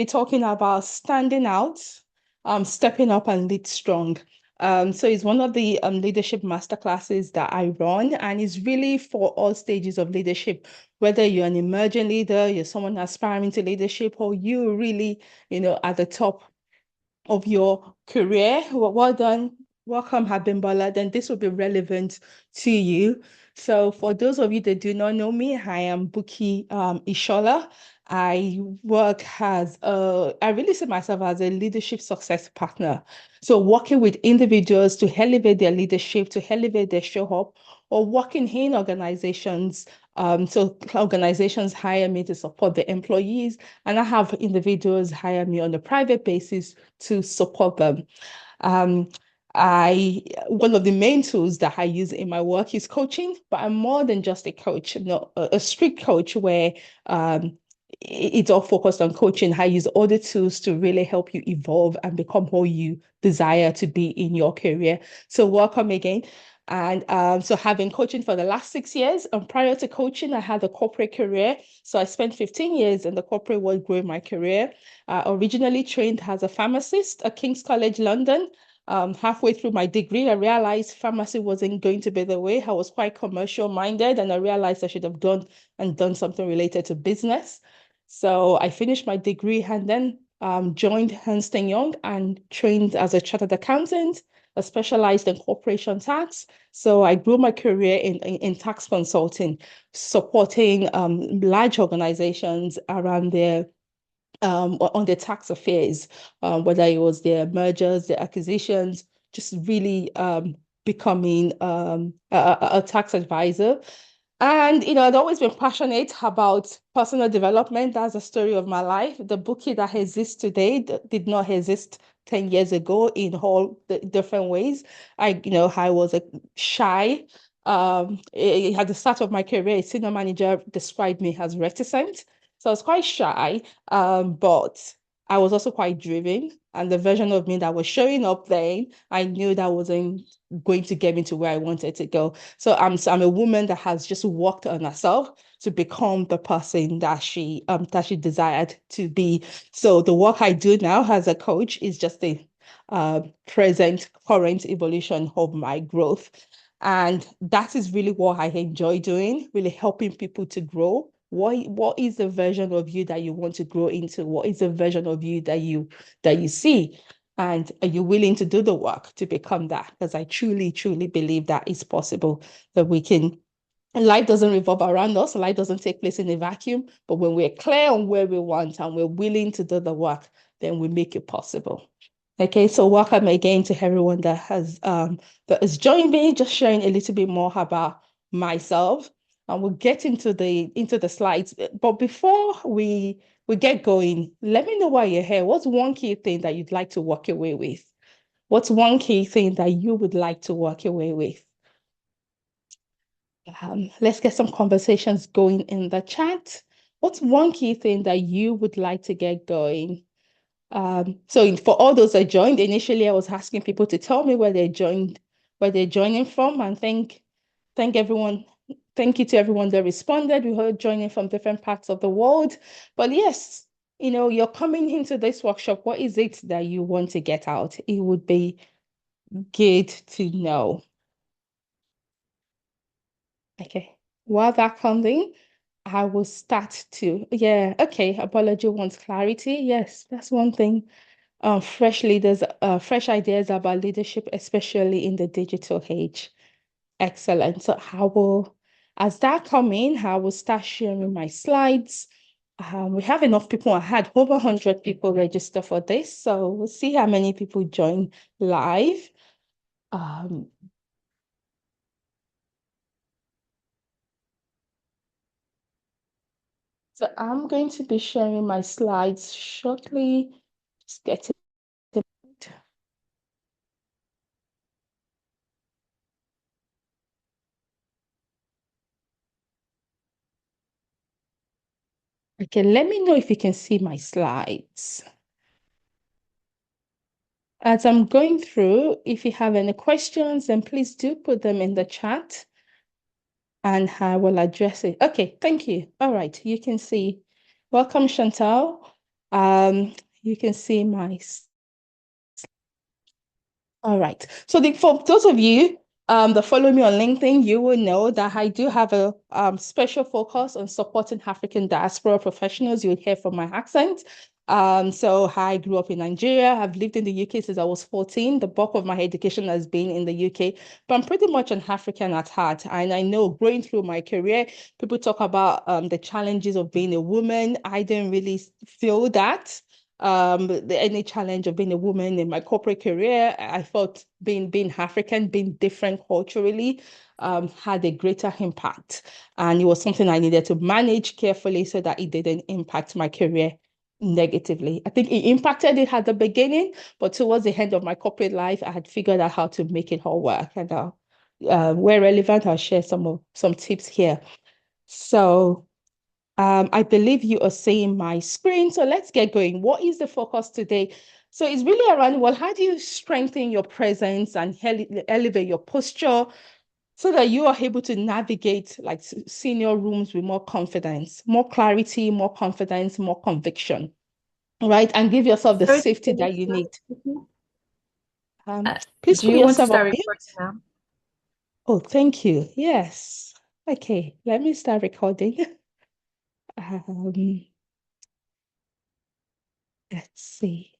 be talking about standing out, stepping up and lead strong. So it's one of the leadership masterclasses that I run, and it's really for all stages of leadership, whether you're an emerging leader, you're someone aspiring to leadership, or you really, at the top of your career. Well done. Welcome, Habimbola. Then this will be relevant to you. So for those of you that do not know me, I am Buki Ishola. I work I really see myself as a leadership success partner. So working with individuals to elevate their leadership, to elevate their show up, or working in organizations. So organizations hire me to support the employees, and I have individuals hire me on a private basis to support them. Um, One of the main tools that I use in my work is coaching, but I'm more than just a coach, a strict coach where it's all focused on coaching. I use other tools to really help you evolve and become who you desire to be in your career. So welcome again. And so I've been coaching for the last 6 years. And prior to coaching, I had a corporate career. So I spent 15 years in the corporate world growing my career. Originally trained as a pharmacist at King's College London. Halfway through my degree, I realized pharmacy wasn't going to be the way. I was quite commercial minded, and I realized I should have done something related to business. So I finished my degree and then joined Ernst & Young and trained as a chartered accountant, specialized in corporation tax. So I grew my career in tax consulting, supporting large organizations around their on the tax affairs, whether it was their mergers, their acquisitions, just really becoming a tax advisor. And, I'd always been passionate about personal development. That's the story of my life. The Bookie that exists today did not exist 10 years ago in all the different ways. I was a shy. At the start of my career, a senior manager described me as reticent. So I was quite shy, but I was also quite driven. And the version of me that was showing up then, I knew that wasn't going to get me to where I wanted to go. So I'm a woman that has just worked on herself to become the person that she desired to be. So the work I do now as a coach is just the current evolution of my growth. And that is really what I enjoy doing, really helping people to grow. What is the version of you that you want to grow into? What is the version of you that you see? And are you willing to do the work to become that? Because I truly, truly believe that is possible, that we can. And life doesn't revolve around us. Life doesn't take place in a vacuum. But when we're clear on where we want and we're willing to do the work, then we make it possible. Okay, so welcome again to everyone that has joined me, just sharing a little bit more about myself. And we'll get into the slides. But before we get going, let me know why you're here. What's one key thing that you'd like to walk away with? What's one key thing that you would like to walk away with? Let's get some conversations going in the chat. What's one key thing that you would like to get going? So for all those that joined, initially I was asking people to tell me where they're joining from, and thank everyone. Thank you to everyone that responded. We heard joining from different parts of the world. But yes, you're coming into this workshop. What is it that you want to get out? It would be good to know. Okay. While that comes in, I will start to, yeah, okay. Apology wants clarity. Yes, that's one thing. Fresh leaders, fresh ideas about leadership, especially in the digital age. Excellent. So as that come in, I will start sharing my slides. We have enough people. I had over 100 people register for this, so we'll see how many people join live. So I'm going to be sharing my slides shortly. Just get it. Okay, let me know if you can see my slides. As I'm going through, if you have any questions, then please do put them in the chat and I will address it. Okay, thank you. All right, you can see. Welcome, Chantal. You can see my all right. So for those of you that follow me on LinkedIn, you will know that I do have a special focus on supporting African diaspora professionals. You'll hear from my accent. So I grew up in Nigeria. I've lived in the UK since I was 14. The bulk of my education has been in the UK, but I'm pretty much an African at heart. And I know growing through my career, people talk about the challenges of being a woman. I didn't really feel that any challenge of being a woman in my corporate career. I thought being African, being different culturally, had a greater impact. And it was something I needed to manage carefully so that it didn't impact my career negatively. I think it impacted it at the beginning, but towards the end of my corporate life, I had figured out how to make it all work. And where relevant, I'll share some tips here. So I believe you are seeing my screen. So let's get going. What is the focus today? So it's really around, well, how do you strengthen your presence and elevate your posture so that you are able to navigate like senior rooms with more confidence, more clarity, more confidence, more conviction, right? And give yourself the Sorry, safety that you need. uh, Please do put you want to yourself on start mute. recording now? Oh, thank you. Yes. Okay, let me start recording. Um, let's see.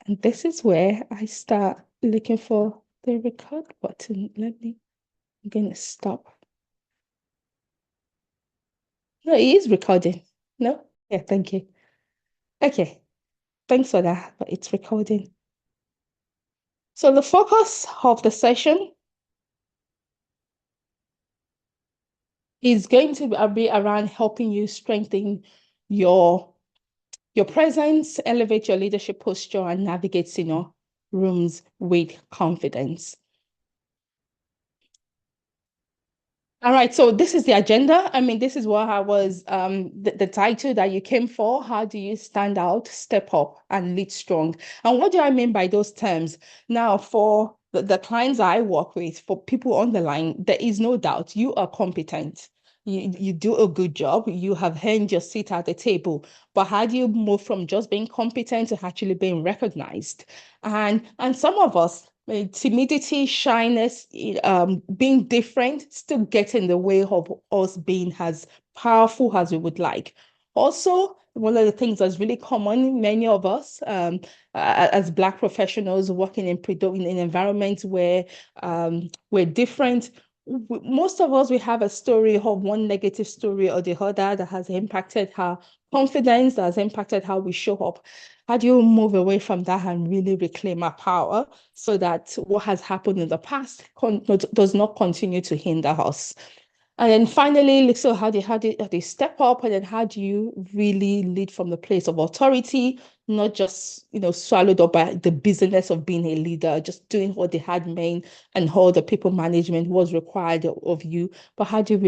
And this is where I start looking for the record button. I'm going to stop. No, it is recording. No? Yeah, thank you. Okay, thanks for that, but it's recording. So the focus of the session is going to be around helping you strengthen your your presence, elevate your leadership posture, and navigate senior rooms with confidence. All right, so this is the agenda. I mean, this is what I was the title that you came for. How do you stand out, step up, and lead strong? And what do I mean by those terms? Now, for the clients I work with, for people on the line, there is no doubt you are competent. You do a good job. You have earned your seat at the table. But how do you move from just being competent to actually being recognized? And some of us timidity, shyness, being different still get in the way of us being as powerful as we would like. Also, one of the things that's really common, many of us, as Black professionals working in environments where we're different, most of us, we have a story of one negative story or the other that has impacted our confidence, that has impacted how we show up. How do you move away from that and really reclaim our power so that what has happened in the past does not continue to hinder us? And then finally, so how do you step up, and then how do you really lead from the place of authority, not just swallowed up by the business of being a leader, just doing what they had meant and all the people management was required of you, but how do you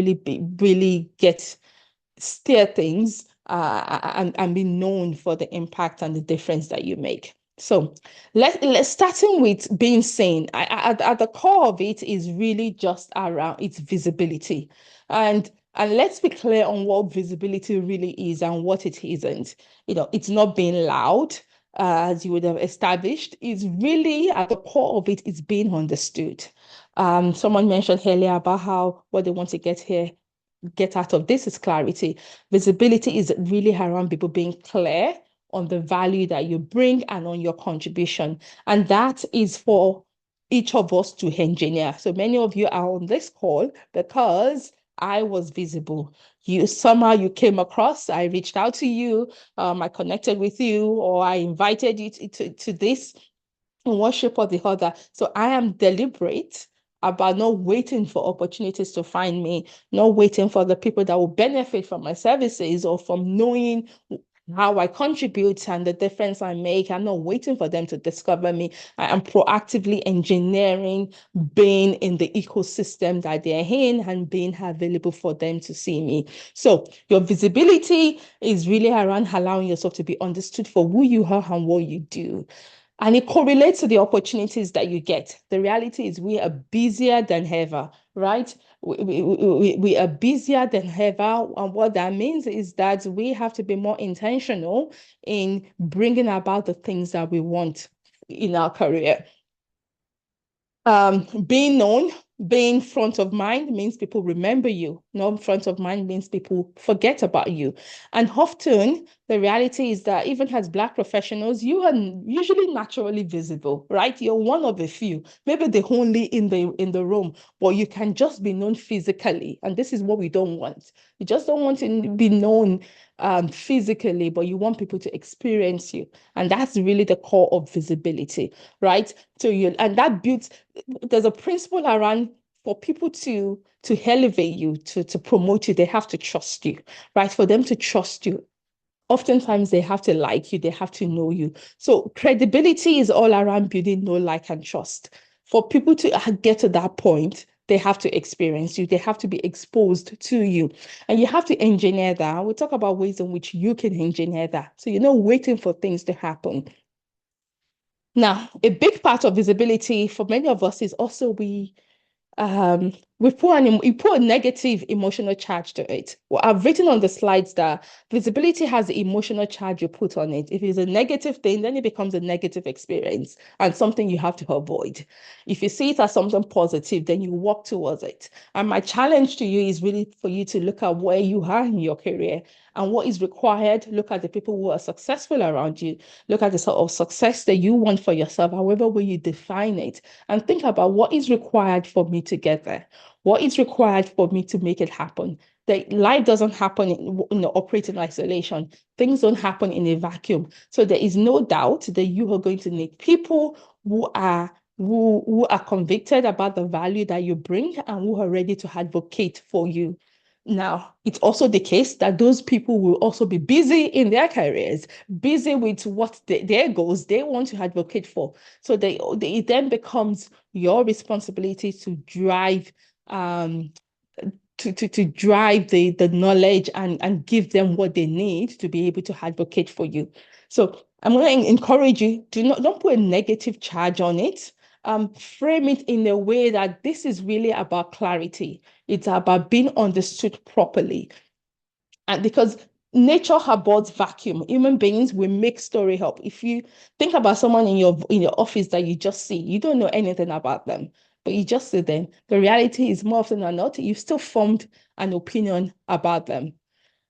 really get steer things and be known for the impact and the difference that you make. So let's starting with being seen. At the core of it is really just around its visibility. And let's be clear on what visibility really is and what it isn't. It's not being loud, as you would have established. It's really at the core of it is being understood. Someone mentioned earlier about how what they want to get out of this is clarity. Visibility is really around people being clear on the value that you bring and on your contribution. And that is for each of us to engineer. So many of you are on this call because I was visible. Somehow you came across, I reached out to you, I connected with you, or I invited you to this in one shape or the other. So I am deliberate about not waiting for opportunities to find me, not waiting for the people that will benefit from my services or from knowing how I contribute and the difference I make. I'm not waiting for them to discover me. I am proactively engineering being in the ecosystem that they're in and being available for them to see me. So your visibility is really around allowing yourself to be understood for who you are and what you do. And it correlates to the opportunities that you get. The reality is we are busier than ever. right? We are busier than ever. And what that means is that we have to be more intentional in bringing about the things that we want in our career. Being known, being front of mind means people remember you. Not front of mind means people forget about you. And often the reality is that even as Black professionals, you are usually naturally visible, right? You're one of a few, maybe the only in the room, but you can just be known physically. And this is what we don't want. You just don't want to be known physically, but you want people to experience you. And that's really the core of visibility, right? So you, and that builds, there's a principle around for people to elevate you, to promote you, they have to trust you, right? For them to trust you, oftentimes they have to like you, they have to know you. So credibility is all around building know, like, and trust. For people to get to that point, they have to experience you, they have to be exposed to you, and you have to engineer that. We'll talk about ways in which you can engineer that. So you're not waiting for things to happen. Now, a big part of visibility for many of us is also um, we put a negative emotional charge to it. Well, I've written on the slides that visibility has the emotional charge you put on it. If it's a negative thing, then it becomes a negative experience and something you have to avoid. If you see it as something positive, then you walk towards it. And my challenge to you is really for you to look at where you are in your career and what is required. Look at the people who are successful around you. Look at the sort of success that you want for yourself, however way you define it, and think about what is required for me to get there. What is required for me to make it happen? That life doesn't happen operate in isolation. Things don't happen in a vacuum. So there is no doubt that you are going to need people who are convicted about the value that you bring and who are ready to advocate for you. Now, it's also the case that those people will also be busy in their careers, busy with what their goals they want to advocate for. So it then becomes your responsibility to drive to drive the knowledge and give them what they need to be able to advocate for you. So I'm going to encourage you, don't put a negative charge on it. Frame it in a way that this is really about clarity. It's about being understood properly. And because nature abhors vacuum, human beings will make story up. If you think about someone in your office that you just see, you don't know anything about them, but you just see them. The reality is more often than not, you've still formed an opinion about them.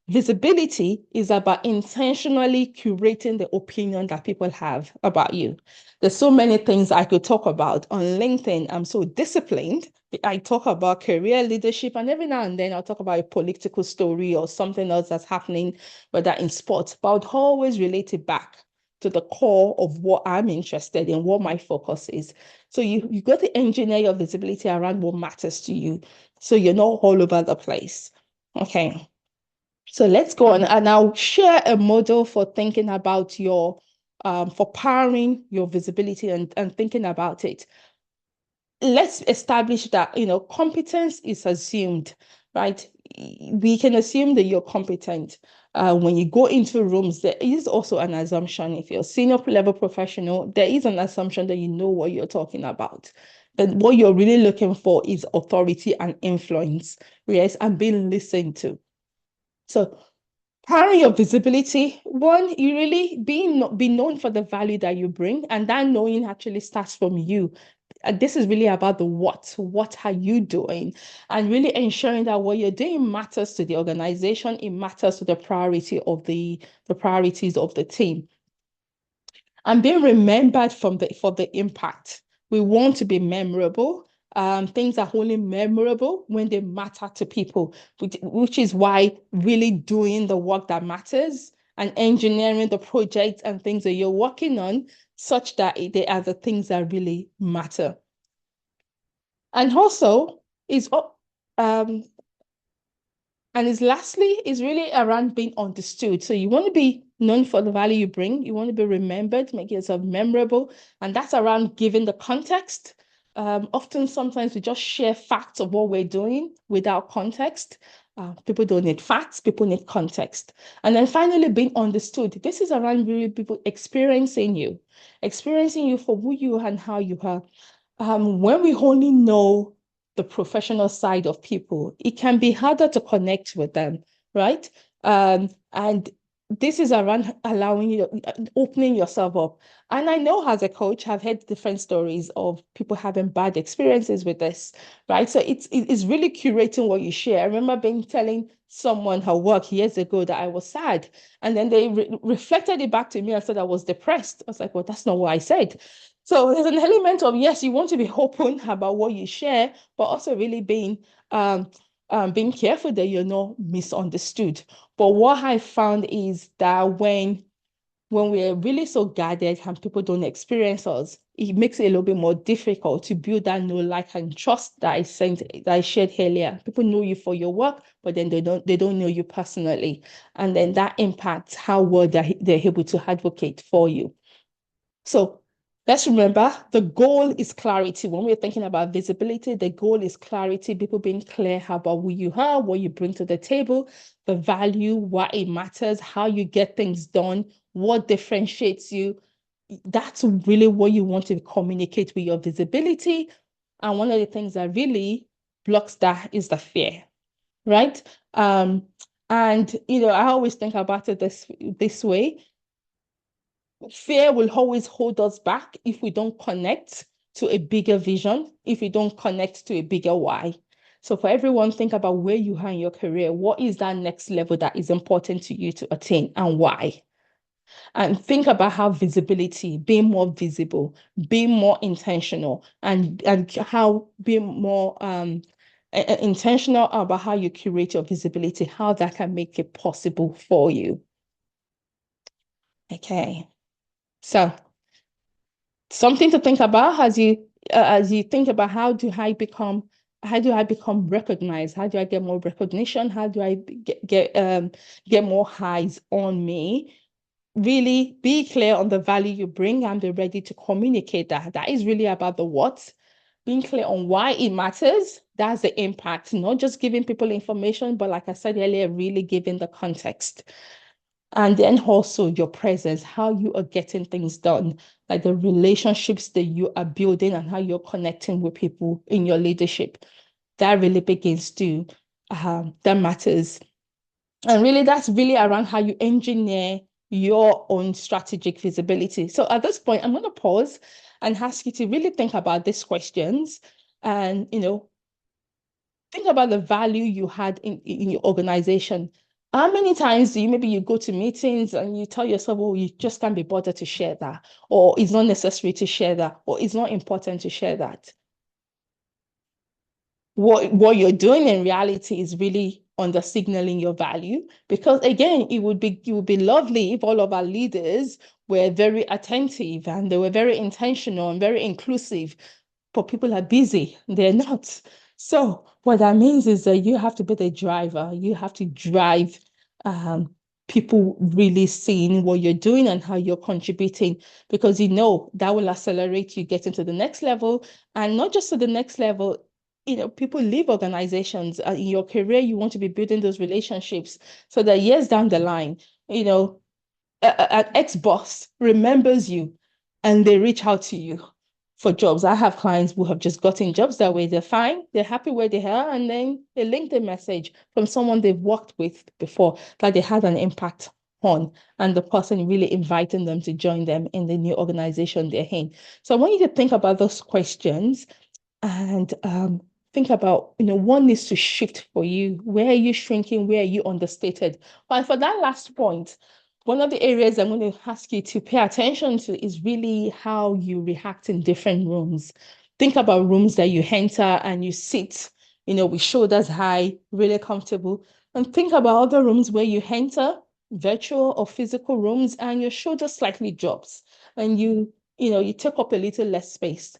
Visibility is about intentionally curating the opinion that people have about you. There's so many things I could talk about. On LinkedIn, I'm so disciplined. I talk about career leadership, and every now and then I'll talk about a political story or something else that's happening, whether in sports, but I'd always relate it back to the core of what I'm interested in, what my focus is. So you got to engineer your visibility around what matters to you, so you're not all over the place. Okay. So let's go on, and I'll share a model for thinking about for powering your visibility and thinking about it. Let's establish that, competence is assumed, right? We can assume that you're competent. When you go into rooms, there is also an assumption. If you're a senior level professional, there is an assumption that you know what you're talking about. And what you're really looking for is authority and influence, yes, and being listened to. So powering your visibility, one, you really be known for the value that you bring, and that knowing actually starts from you. And this is really about the what. What are you doing? And really ensuring that what you're doing matters to the organization, it matters to the priorities of the team. And being remembered for the impact. We want to be memorable. Things are only memorable when they matter to people, which is why really doing the work that matters and engineering the projects and things that you're working on such that they are the things that really matter. And also is um and is lastly is really around being understood. So you want to be known for the value you bring. You want to be remembered, make yourself memorable. And that's around giving the context. Often, sometimes we just share facts of what we're doing without context. People don't need facts, people need context. And then finally, being understood. This is around really people experiencing you for who you are and how you are. When we only know the professional side of people, it can be harder to connect with them, right? And this is around allowing you, opening yourself up. And I know as a coach, I've heard different stories of people having bad experiences with this, right? So it's really curating what you share. I remember telling someone her work years ago that I was sad, and then they reflected it back to me and said I was depressed. I was like, well, that's not what I said. So there's an element of, yes, you want to be open about what you share, but also really being careful that you're not misunderstood. But what I found is that when we're really so guarded and people don't experience us, it makes it a little bit more difficult to build that know, like, and trust that I shared earlier. People know you for your work, but then they don't know you personally. And then that impacts how well they're able to advocate for you. So let's remember the goal is clarity. When we're thinking about visibility, the goal is clarity, people being clear about who you are, what you bring to the table, the value, why it matters, how you get things done, what differentiates you. That's really what you want to communicate with your visibility. And one of the things that really blocks that is the fear, right? And I always think about it this way. Fear will always hold us back if we don't connect to a bigger vision, if we don't connect to a bigger why. So for everyone, think about where you are in your career. What is that next level that is important to you to attain and why? And think about how visibility, being more visible, being more intentional, and how being more intentional about how you curate your visibility, how that can make it possible for you. Okay. So something to think about as you think about how do I become recognized? How do I get more recognition? How do I get more eyes on me? Really be clear on the value you bring and be ready to communicate that. That is really about the what. Being clear on why it matters. That's the impact, not just giving people information, but like I said earlier, really giving the context. And then also your presence, how you are getting things done, like the relationships that you are building and how you're connecting with people in your leadership. That really begins to, that matters. And really, that's really around how you engineer your own strategic visibility. So at this point, I'm going to pause and ask you to really think about these questions and, think about the value you had in your organization. How many times do you go to meetings and you tell yourself, oh, you just can't be bothered to share that, or it's not necessary to share that, or it's not important to share that? What you're doing in reality is really under signaling your value, because again, it would be lovely if all of our leaders were very attentive and they were very intentional and very inclusive, but people are busy. They're not. So what that means is that you have to be the driver. You have to drive people really seeing what you're doing and how you're contributing, because that will accelerate you getting to the next level, and not just to the next level. People leave organizations. In your career, you want to be building those relationships so that years down the line, an ex-boss remembers you and they reach out to you for jobs. I have clients who have just gotten jobs that way. They're fine, they're happy where they are, and then they link the message from someone they've worked with before that they had an impact on, and the person really inviting them to join them in the new organization they're in. So I want you to think about those questions and think about, what needs to shift for you. Where are you shrinking? Where are you understated? But for that last point, one of the areas I'm going to ask you to pay attention to is really how you react in different rooms. Think about rooms that you enter and you sit, with shoulders high, really comfortable. And think about other rooms where you enter, virtual or physical rooms, and your shoulders slightly drops and you take up a little less space.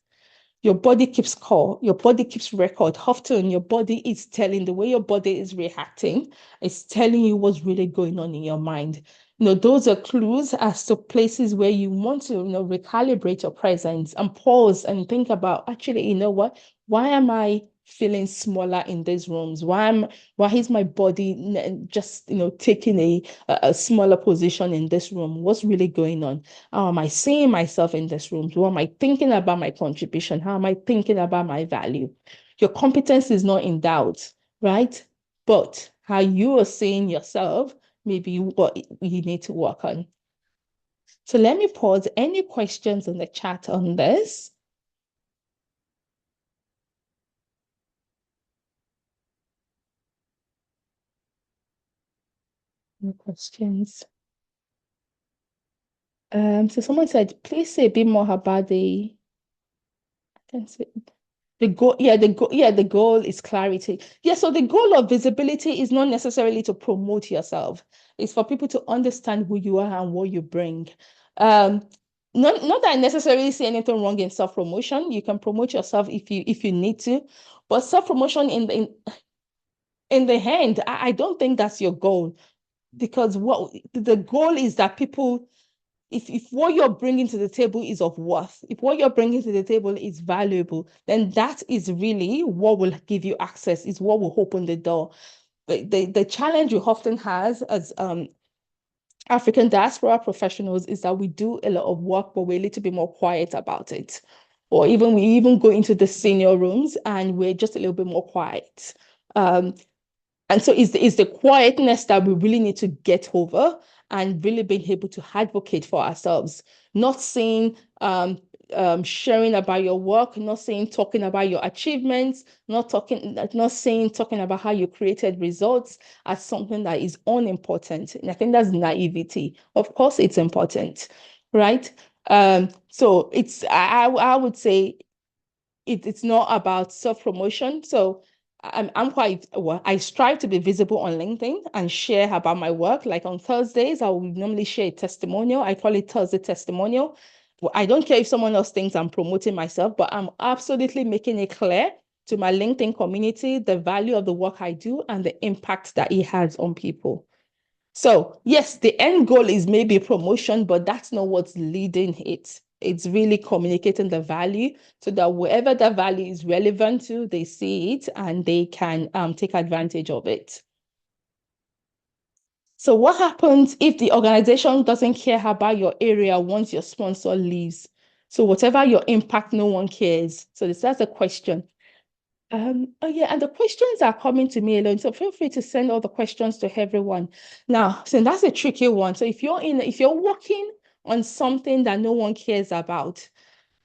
Your body keeps score, your body keeps record. Often your body is telling, the way your body is reacting, it's telling you what's really going on in your mind. Those are clues as to places where you want to, recalibrate your presence and pause and think about, actually, what? Why am I feeling smaller in these rooms? Why is my body just, taking a smaller position in this room? What's really going on? How am I seeing myself in this room? What am I thinking about my contribution? How am I thinking about my value? Your competence is not in doubt, right? But how you are seeing yourself may be what you need to work on. So let me pause. Any questions in the chat on this? Any questions? So someone said, please say a bit more about the, I can say the goal. Yeah, the goal is clarity. Yeah, so the goal of visibility is not necessarily to promote yourself. It's for people to understand who you are and what you bring. Um, not that I necessarily see anything wrong in self-promotion. You can promote yourself if you need to, but self-promotion in the end, I don't think that's your goal, because what the goal is that people, if what you're bringing to the table is of worth, if what you're bringing to the table is valuable, then that is really what will give you access, is what will open the door. The challenge we often has as African diaspora professionals is that we do a lot of work, but we're a little bit more quiet about it. Or even we even go into the senior rooms and we're just a little bit more quiet. And so it's the quietness that we really need to get over, and really being able to advocate for ourselves, not saying sharing about your work, not saying talking about your achievements, not saying talking about how you created results as something that is unimportant. And I think that's naivety. Of course, it's important, right? So I would say it's not about self-promotion. So I'm quite, well, I strive to be visible on LinkedIn and share about my work. Like on Thursdays, I would normally share a testimonial. I call it Thursday testimonial. Well, I don't care if someone else thinks I'm promoting myself, but I'm absolutely making it clear to my LinkedIn community the value of the work I do and the impact that it has on people. So yes, the end goal is maybe promotion, but that's not what's leading it. It's really communicating the value so that wherever that value is relevant to, they see it and they can take advantage of it. So what happens if the organization doesn't care about your area once your sponsor leaves? So whatever your impact, no one cares. So that's a question. Oh yeah, and the questions are coming to me alone. So feel free to send all the questions to everyone. Now, so that's a tricky one. So if you're working on something that no one cares about,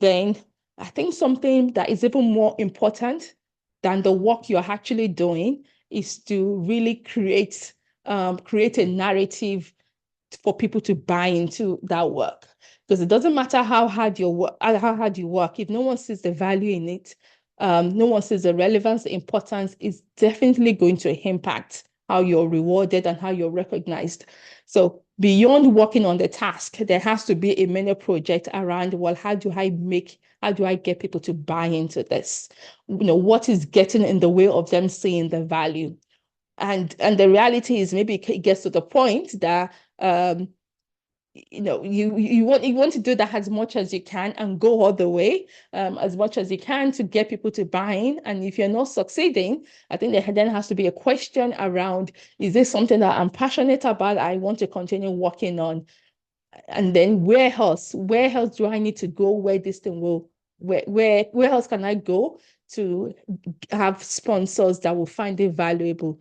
then I think something that is even more important than the work you're actually doing is to really create a narrative for people to buy into that work. Because it doesn't matter how hard you work, if no one sees the value in it, no one sees the relevance, the importance, is definitely going to impact how you're rewarded and how you're recognized. So beyond working on the task, there has to be a mini project around, well, how do I get people to buy into this? What is getting in the way of them seeing the value? And the reality is, maybe it gets to the point that you want to do that as much as you can and go all the way as much as you can to get people to buy in. And if you're not succeeding, I think there then has to be a question around, is this something that I'm passionate about, I want to continue working on? And then where else do I need to go, where this thing will where else can I go to have sponsors that will find it valuable?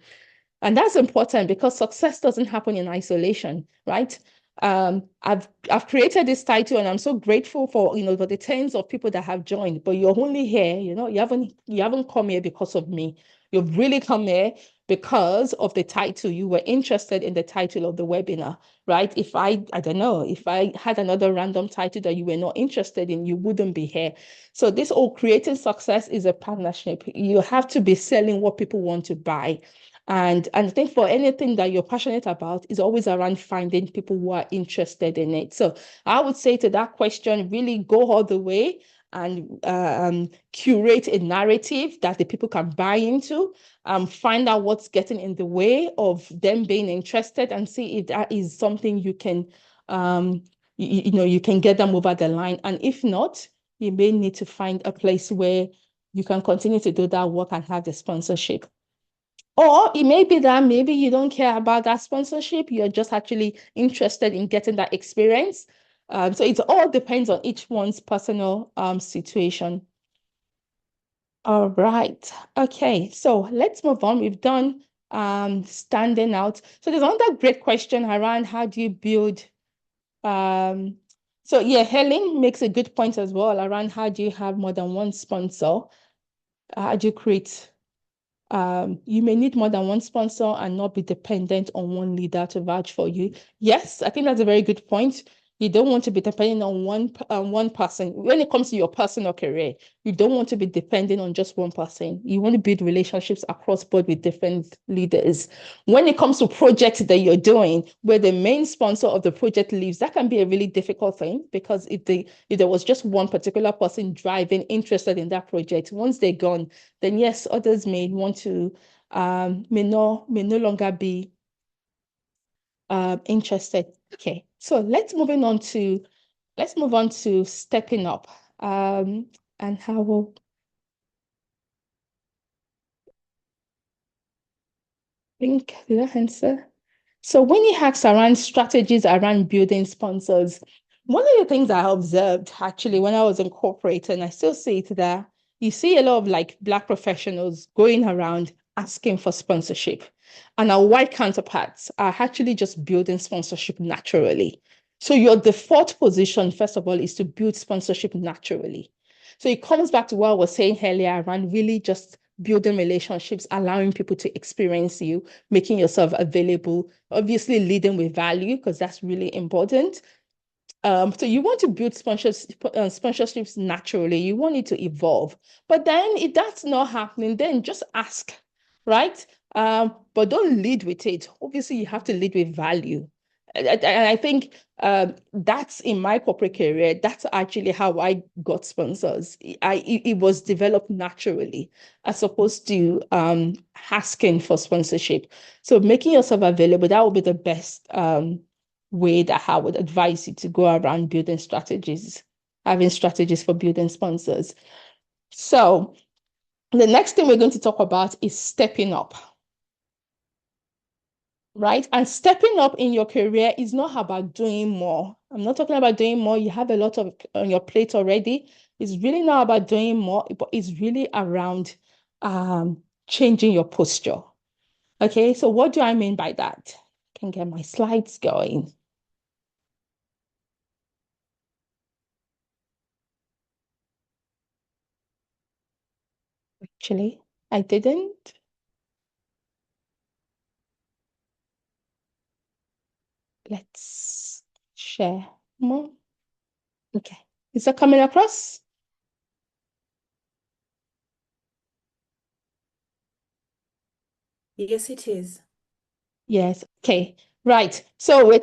And that's important because success doesn't happen in isolation, right? I've created this title and I'm so grateful for for the tens of people that have joined, but you're only here, you haven't come here because of me. You've really come here because of the title. You were interested in the title of the webinar, right? If I don't know, if I had another random title that you were not interested in, you wouldn't be here. So this whole creating success is a partnership. You have to be selling what people want to buy. And I think for anything that you're passionate about is always around finding people who are interested in it. So I would say to that question, really go all the way and curate a narrative that the people can buy into, find out what's getting in the way of them being interested, and see if that is something you can, you can get them over the line. And if not, you may need to find a place where you can continue to do that work and have the sponsorship. Or it may be that maybe you don't care about that sponsorship. You're just actually interested in getting that experience. So it all depends on each one's personal situation. All right. Okay. So let's move on. We've done standing out. So there's another great question around how do you build um so yeah, Helen makes a good point as well around how do you have more than one sponsor? How do you create you may need more than one sponsor and not be dependent on one leader to vouch for you. Yes, I think that's a very good point. You don't want to be dependent on one person. When it comes to your personal career, you don't want to be dependent on just one person. You want to build relationships across board with different leaders. When it comes to projects that you're doing, where the main sponsor of the project leaves, that can be a really difficult thing because if there was just one particular person driving, interested in that project, once they're gone, then yes, others may want to may no longer be interested. Okay, so let's move on to stepping up and how we'll think did I answer? So when you ask around strategies around building sponsors, one of the things I observed actually when I was in corporate, and I still see it there, you see a lot of like Black professionals going around asking for sponsorship. And our white counterparts are actually just building sponsorship naturally. So your default position, first of all, is to build sponsorship naturally. So it comes back to what I was saying earlier around really just building relationships, allowing people to experience you, making yourself available, obviously leading with value, because that's really important. So you want to build sponsorships naturally. You want it to evolve. But then if that's not happening, then just ask, right? But don't lead with it. Obviously, you have to lead with value. And I think that's in my corporate career, that's actually how I got sponsors. It was developed naturally as opposed to asking for sponsorship. So making yourself available, that would be the best way that I would advise you to go around building strategies, having strategies for building sponsors. So the next thing we're going to talk about is stepping up, right? And stepping up in your career is not about doing more. I'm not talking about doing more. You have a lot of on your plate already. It's really not about doing more, but it's really around changing your posture. Okay, so what do I mean by that? I can get my slides going. Actually, I didn't. Let's share more. Okay. Is that coming across? Yes, it is. Yes. Okay. Right. So I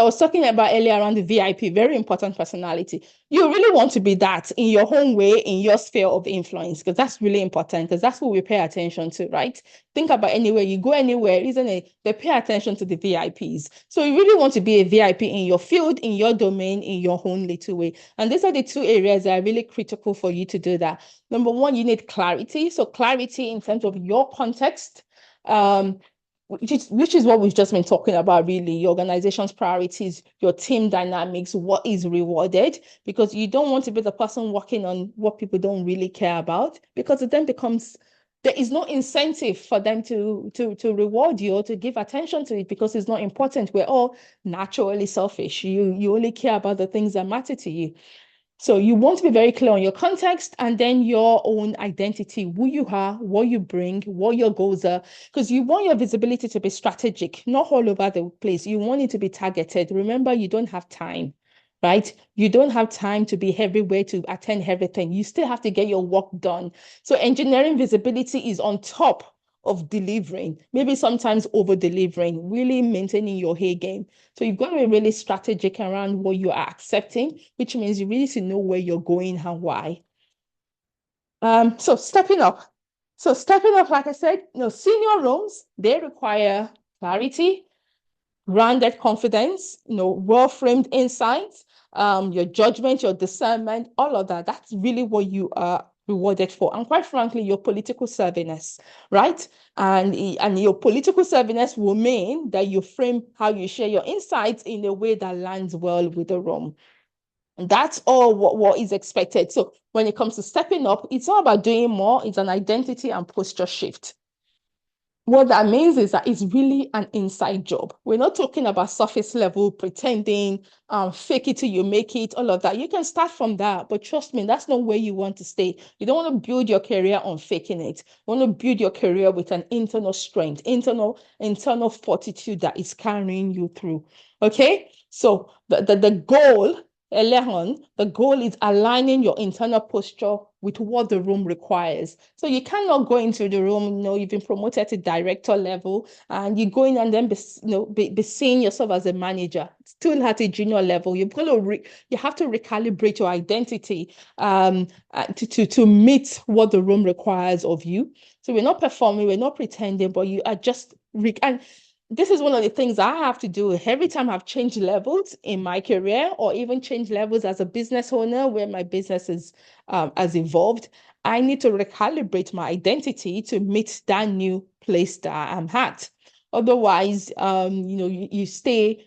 was talking about earlier around the VIP, very important personality. You really want to be that in your own way, in your sphere of influence, because that's really important, because that's what we pay attention to, right? Think about anywhere you go anywhere, isn't it? They pay attention to the VIPs. So you really want to be a VIP in your field, in your domain, in your own little way. And these are the two areas that are really critical for you to do that. Number one, you need clarity. So clarity in terms of your context. Um, which is what we've just been talking about, really, your organization's priorities, your team dynamics, what is rewarded, because you don't want to be the person working on what people don't really care about, because it then becomes there is no incentive for them to reward you or to give attention to it because it's not important. We're all naturally selfish. You only care about the things that matter to you. So you want to be very clear on your context and then your own identity, who you are, what you bring, what your goals are, because you want your visibility to be strategic, not all over the place. You want it to be targeted. Remember, you don't have time, right? You don't have time to be everywhere to attend everything. You still have to get your work done. So engineering visibility is on top of delivering, maybe sometimes over delivering, really maintaining your A game. So you've got to be really strategic around what you are accepting, which means you really need to know where you're going and why. So stepping up. So stepping up, like I said, senior roles, they require clarity, grounded confidence, well-framed insights, your judgment, your discernment, all of that. That's really what you are rewarded for. And quite frankly, your political savviness, right? And your political savviness will mean that you frame how you share your insights in a way that lands well with the room. That's all what is expected. So when it comes to stepping up, it's not about doing more, it's an identity and posture shift. What that means is that it's really an inside job. We're not talking about surface level pretending, fake it till you make it, all of that. You can start from that, but trust me, that's not where you want to stay. You don't want to build your career on faking it. You want to build your career with an internal strength, internal fortitude that is carrying you through. Okay, so the goal earlier on, the goal is aligning your internal posture with what the room requires. So you cannot go into the room, you've been promoted to director level and you go in and then be seeing yourself as a manager, still at a junior level. You have to recalibrate your identity to meet what the room requires of you. So we're not performing, we're not pretending, but you are just and this is one of the things I have to do every time I've changed levels in my career or even changed levels as a business owner where my business has evolved. I need to recalibrate my identity to meet that new place that I'm at. Otherwise, you stay,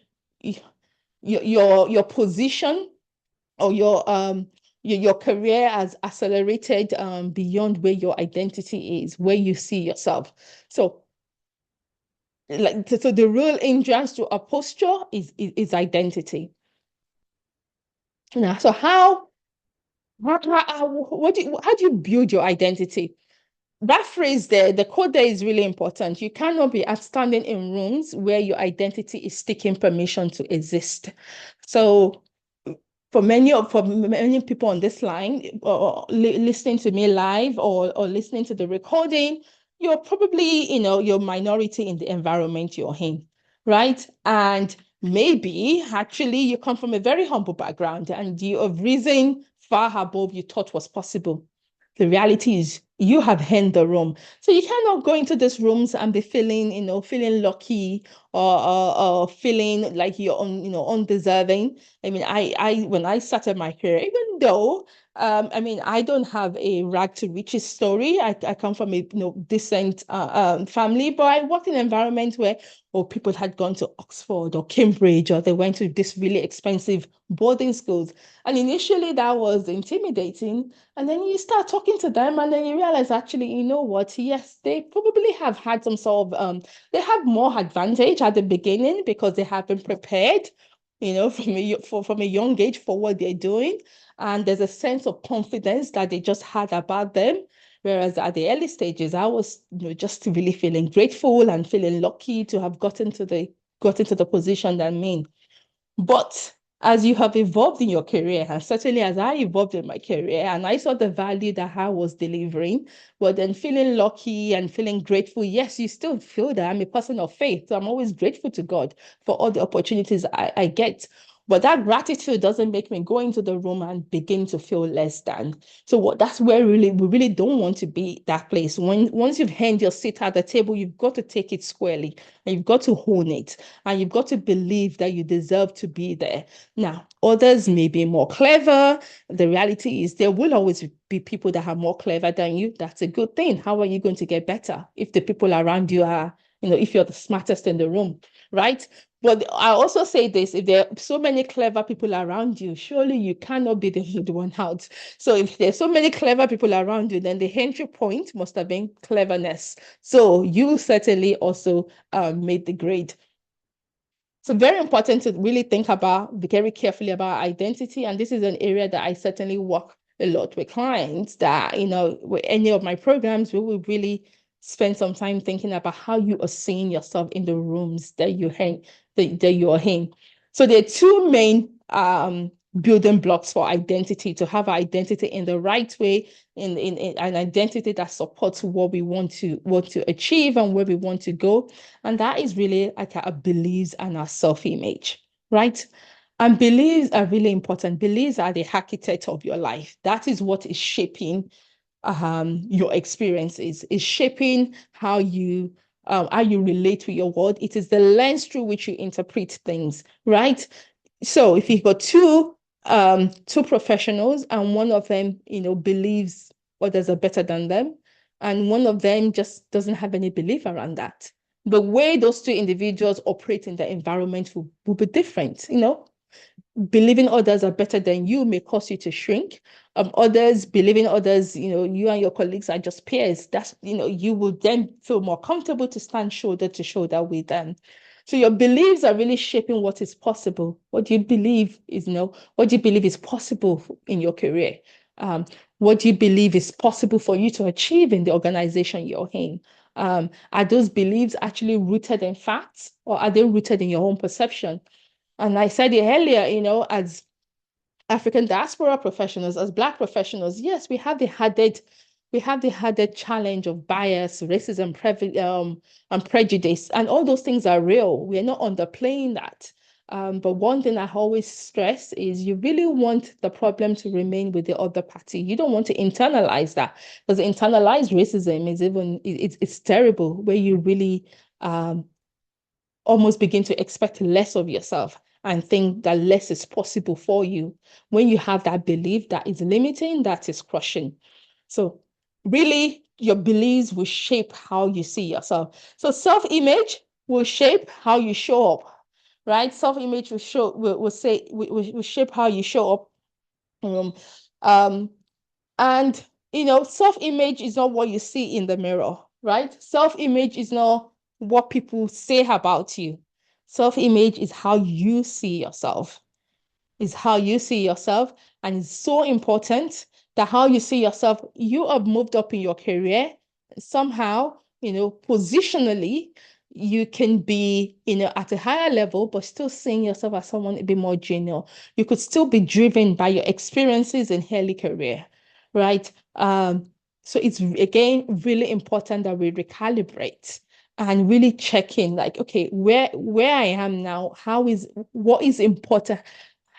your position or your career has accelerated beyond where your identity is, where you see yourself. So the real hindrance to a posture is identity. Now, so how do you build your identity? That phrase there, the code there is really important. You cannot be standing in rooms where your identity is taking permission to exist. So for many people on this line, or listening to me live or listening to the recording, you're probably, you're minority in the environment you're in, right? And maybe actually you come from a very humble background and you have risen far above you thought was possible. The reality is you have earned the room. So you cannot go into these rooms and be feeling, feeling lucky or feeling like you're undeserving. I mean, when I started my career, even though I don't have a rag to riches story. I come from a decent family, but I worked in an environment where people had gone to Oxford or Cambridge, or they went to this really expensive boarding schools. And initially that was intimidating. And then you start talking to them and then you realize actually, you know what? Yes, they probably have had some sort of they have more advantage at the beginning because they have been prepared, from a young age for what they're doing. And there's a sense of confidence that they just had about them. Whereas at the early stages, I was just really feeling grateful and feeling lucky to have gotten to the position that I'm in. But as you have evolved in your career, and certainly as I evolved in my career, and I saw the value that I was delivering, but then feeling lucky and feeling grateful, yes, you still feel that I'm a person of faith. So I'm always grateful to God for all the opportunities I get. But that gratitude doesn't make me go into the room and begin to feel less than. So that's where we really don't want to be that place. Once you've earned your seat at the table, you've got to take it squarely and you've got to own it and you've got to believe that you deserve to be there. Now, others may be more clever. The reality is there will always be people that are more clever than you. That's a good thing. How are you going to get better if the people around you are, if you're the smartest in the room, right? But I also say this, if there are so many clever people around you, surely you cannot be the one out. So if there's so many clever people around you, then the entry point must have been cleverness. So you certainly also made the grade. So very important to really think about, be very carefully about identity. And this is an area that I certainly work a lot with clients that, with any of my programs, we will really spend some time thinking about how you are seeing yourself in the rooms that you are in. So there are two main building blocks for identity, to have identity in the right way, in an identity that supports what we want to achieve and where we want to go. And that is really like our beliefs and our self-image, right? And beliefs are really important. Beliefs are the architect of your life. That is what is shaping your experiences, is shaping how you relate to your world. It is the lens through which you interpret things, right? So if you've got two professionals and one of them, believes others are better than them, and one of them just doesn't have any belief around that, the way those two individuals operate in the environment will be different, believing others are better than you may cause you to shrink. Others believing others, you and your colleagues are just peers. That's, you will then feel more comfortable to stand shoulder to shoulder with them. So your beliefs are really shaping what is possible. What do you believe is, what do you believe is possible in your career? What do you believe is possible for you to achieve in the organization you're in? Are those beliefs actually rooted in facts, or are they rooted in your own perception? And I said it earlier, as African diaspora professionals, as Black professionals, yes, we have the added challenge of bias, racism, and prejudice, and all those things are real. We're not underplaying that. But one thing I always stress is you really want the problem to remain with the other party. You don't want to internalize that, because internalized racism is it's terrible, where you really almost begin to expect less of yourself and think that less is possible for you. When you have that belief that is limiting, that is crushing. So really, your beliefs will shape how you see yourself. So self-image will shape how you show up, right? Self-image will shape how you show up. Um, um, and self-image is not what you see in the mirror, right? Self-image is not what people say about you. Self-image is how you see yourself. Is how you see yourself. And it's so important that how you see yourself, you have moved up in your career. Somehow, positionally, you can be, at a higher level, but still seeing yourself as someone a bit more junior. You could still be driven by your experiences in early career, right? So it's again really important that we recalibrate and really check in, like, okay, where I am now, what is important?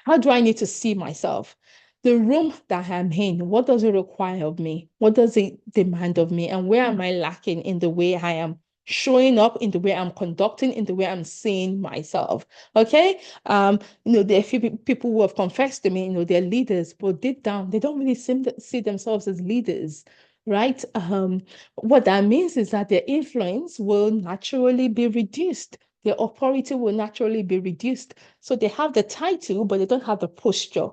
How do I need to see myself? The room that I'm in, what does it require of me? What does it demand of me? And where am I lacking in the way I am showing up, in the way I'm conducting, in the way I'm seeing myself? Okay. There are a few people who have confessed to me, they're leaders, but deep down, they don't really see themselves as leaders, right? What that means is that their influence will naturally be reduced. Their authority will naturally be reduced. So they have the title, but they don't have the posture.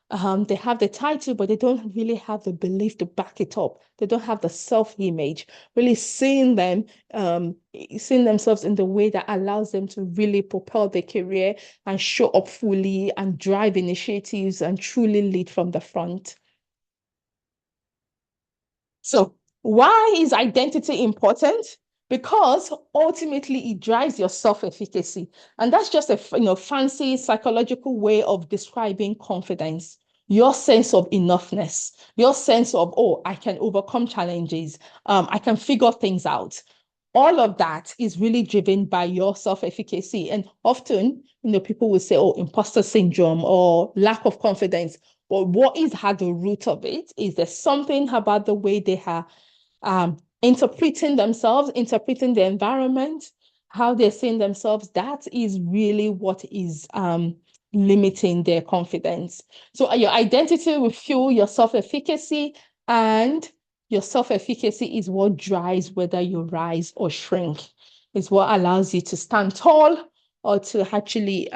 They have the title, but they don't really have the belief to back it up. They don't have the self-image, really seeing themselves in the way that allows them to really propel their career and show up fully and drive initiatives and truly lead from the front. So why is identity important? Because ultimately it drives your self-efficacy. And that's just a fancy psychological way of describing confidence. Your sense of enoughness, your sense of, oh, I can overcome challenges, I can figure things out. All of that is really driven by your self-efficacy. And often, people will say, oh, imposter syndrome or lack of confidence. But what is at the root of it is there's something about the way they are interpreting themselves, interpreting the environment, how they're seeing themselves. That is really what is limiting their confidence. So your identity will fuel your self-efficacy, and your self-efficacy is what drives whether you rise or shrink. It's what allows you to stand tall or to actually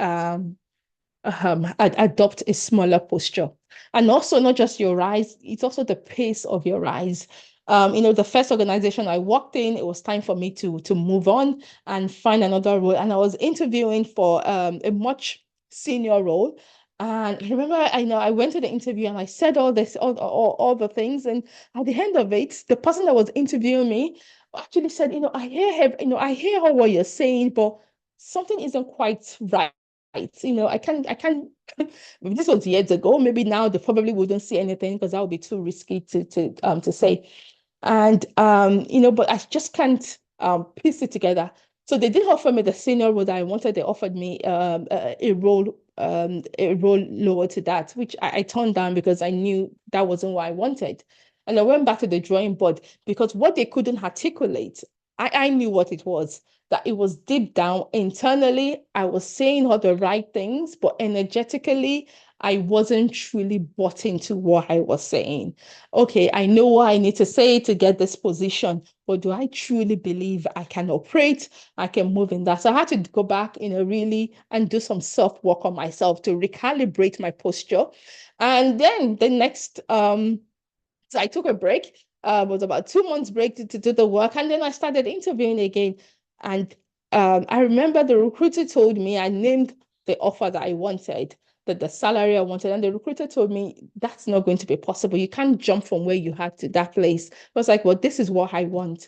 adopt a smaller posture. And also not just your rise, it's also the pace of your rise. The first organization I worked in, it was time for me to move on and find another role. And I was interviewing for a much senior role. And I remember, I went to the interview and I said all all the things. And at the end of it, the person that was interviewing me actually said, I hear what you're saying, but something isn't quite right. I can't. This was years ago. Maybe now they probably wouldn't see anything because that would be too risky to say. And but I just can't piece it together. So they did offer me the senior role that I wanted. They offered me a role lower to that, which I turned down because I knew that wasn't what I wanted. And I went back to the drawing board because what they couldn't articulate, I knew what it was, that it was deep down internally. I was saying all the right things, but energetically, I wasn't truly bought into what I was saying. Okay, I know what I need to say to get this position, but do I truly believe I can operate? I can move in that. So I had to go back, really and do some self-work on myself to recalibrate my posture. And then the next, so I took a break. It was about 2 months break to do the work, and then I started interviewing again. And I remember the recruiter told me, I named the offer that I wanted, the salary I wanted, and the recruiter told me that's not going to be possible. You can't jump from where you had to that place. I was like, well, this is what I want,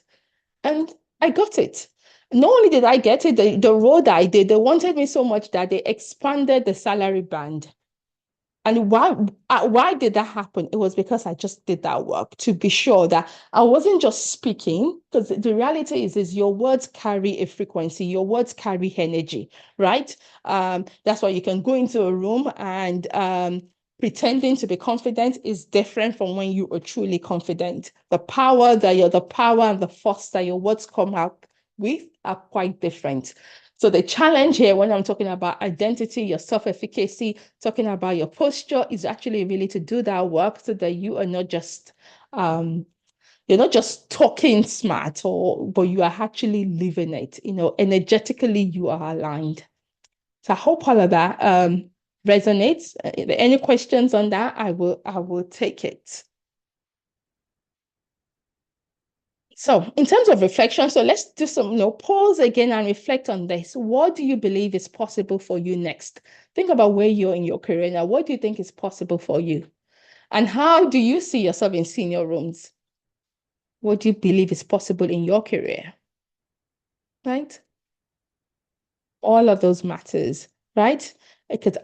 and I got it. Not only did I get it, the role that I did, they wanted me so much that they expanded the salary band. And why did that happen? It was because I just did that work to be sure that I wasn't just speaking, because the reality is your words carry a frequency, your words carry energy, right? That's why you can go into a room and pretending to be confident is different from when you are truly confident. The power and the force that your words come out with are quite different. So the challenge here when I'm talking about identity, your self-efficacy, talking about your posture is actually really to do that work so that you are not just you're not just talking smart but you are actually living it. Energetically you are aligned. So I hope all of that resonates. Any questions on that? I will take it. So in terms of reflection, so let's do some, pause again and reflect on this. What do you believe is possible for you next? Think about where you're in your career now. What do you think is possible for you? And how do you see yourself in senior rooms? What do you believe is possible in your career? Right? All of those matters, right?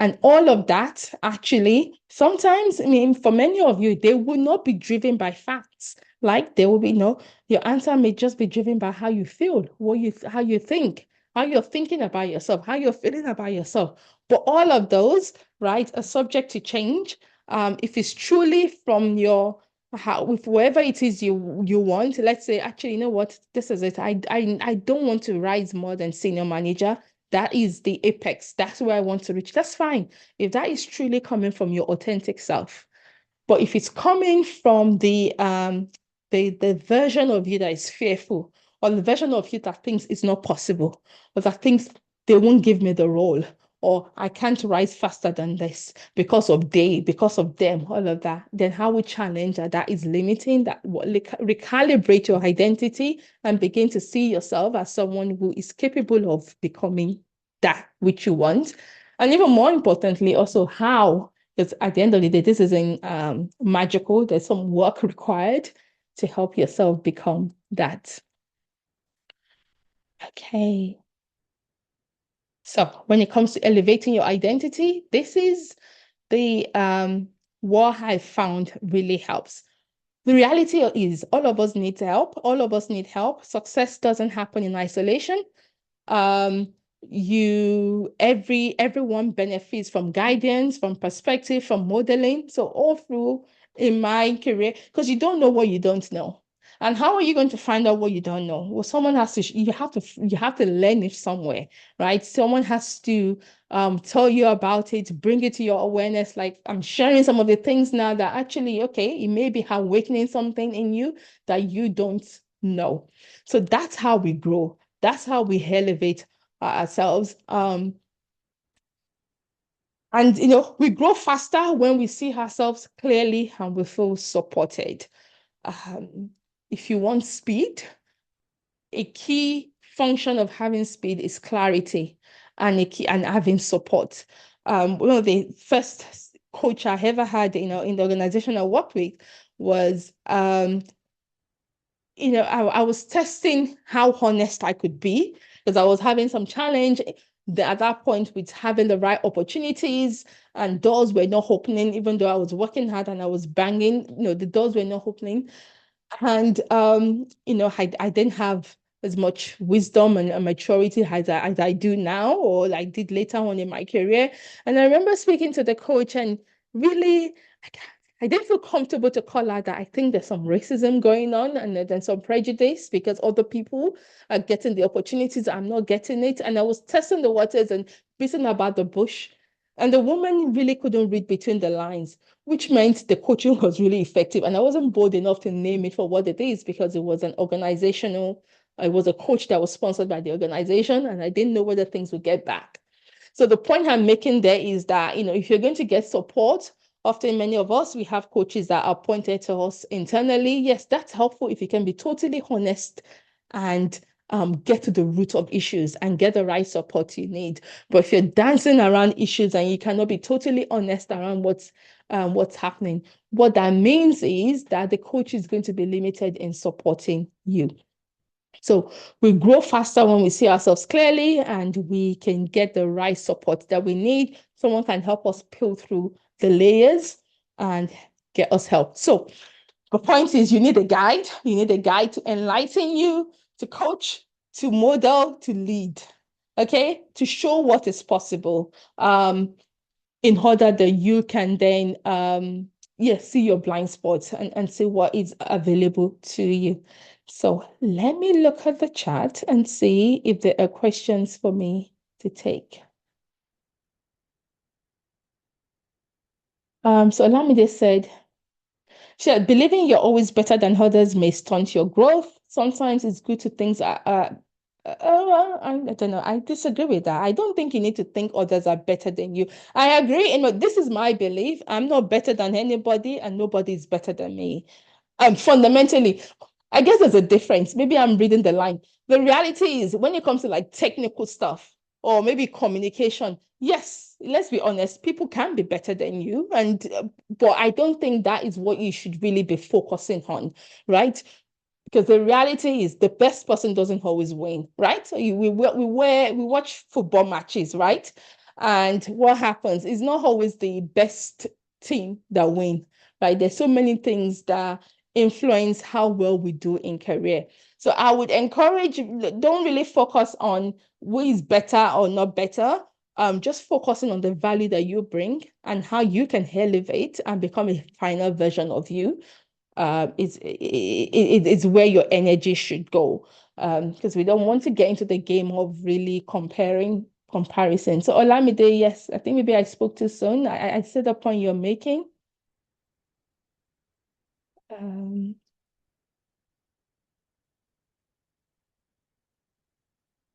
And all of that actually, sometimes, I mean, for many of you, they will not be driven by facts. Like they will be, your answer may just be driven by how you feel, how you think, how you're thinking about yourself, how you're feeling about yourself. But all of those, right, are subject to change. If it's truly from your with whoever it is you want, let's say, actually, you know what, this is it. I don't want to rise more than senior manager. That is the apex. That's where I want to reach. That's fine. If that is truly coming from your authentic self. But if it's coming from the version of you that is fearful, or the version of you that thinks it's not possible, or that thinks they won't give me the role, or I can't rise faster than this because of them, all of that, then how we challenge that is limiting, that recalibrate your identity and begin to see yourself as someone who is capable of becoming that which you want. And even more importantly, also how, because at the end of the day, this isn't magical. There's some work required to help yourself become that. Okay. So when it comes to elevating your identity, this is the what I found really helps. The reality is all of us need help. All of us need help. Success doesn't happen in isolation. Um, everyone benefits from guidance, from perspective, from modeling. So all through in my career, because you don't know what you don't know. And how are you going to find out what you don't know? Well, you have to learn it somewhere, right? Someone has to tell you about it, bring it to your awareness. Like I'm sharing some of the things now that actually, okay, it may be awakening something in you that you don't know. So that's how we grow. That's how we elevate ourselves. And we grow faster when we see ourselves clearly and we feel supported. Um, if you want speed, a key function of having speed is clarity and having support. One of the first coach I ever had, in the organization I worked with was I was testing how honest I could be because I was having some challenge at that point with having the right opportunities and doors were not opening, even though I was working hard and I was banging, the doors were not opening. And, I didn't have as much wisdom and maturity as I do now or I did later on in my career. And I remember speaking to the coach and really, I didn't feel comfortable to call out that I think there's some racism going on and then some prejudice because other people are getting the opportunities. I'm not getting it. And I was testing the waters and beating about the bush. And the woman really couldn't read between the lines, which meant the coaching was really effective. And I wasn't bold enough to name it for what it is because it was it was a coach that was sponsored by the organization, and I didn't know whether things would get back. So the point I'm making there is that, if you're going to get support, often many of us, we have coaches that are appointed to us internally. Yes, that's helpful if you can be totally honest and get to the root of issues and get the right support you need. But if you're dancing around issues and you cannot be totally honest around what's happening, what that means is that the coach is going to be limited in supporting you. So we grow faster when we see ourselves clearly and we can get the right support that we need. Someone can help us peel through the layers and get us help. So the point is you need a guide. You need a guide to enlighten you, to coach, to model, to lead, okay? To show what is possible in order that you can then see your blind spots and see what is available to you. So let me look at the chat and see if there are questions for me to take. So Olamide said, believing you're always better than others may stunt your growth. Sometimes it's good to think, I don't know. I disagree with that. I don't think you need to think others are better than you. I agree. And this is my belief. I'm not better than anybody, and nobody is better than me. Fundamentally, I guess there's a difference. Maybe I'm reading the line. The reality is when it comes to like technical stuff or maybe communication, yes, let's be honest, people can be better than you. But I don't think that is what you should really be focusing on, right? Because the reality is the best person doesn't always win, right? So we watch football matches, right? And what happens is not always the best team that win, right? There's so many things that influence how well we do in career. So I would encourage, don't really focus on who is better or not better. Just focusing on the value that you bring and how you can elevate and become a final version of you. It's where your energy should go. Because we don't want to get into the game of really comparison. So Olamide, yes, I think maybe I spoke too soon. I see the point you're making.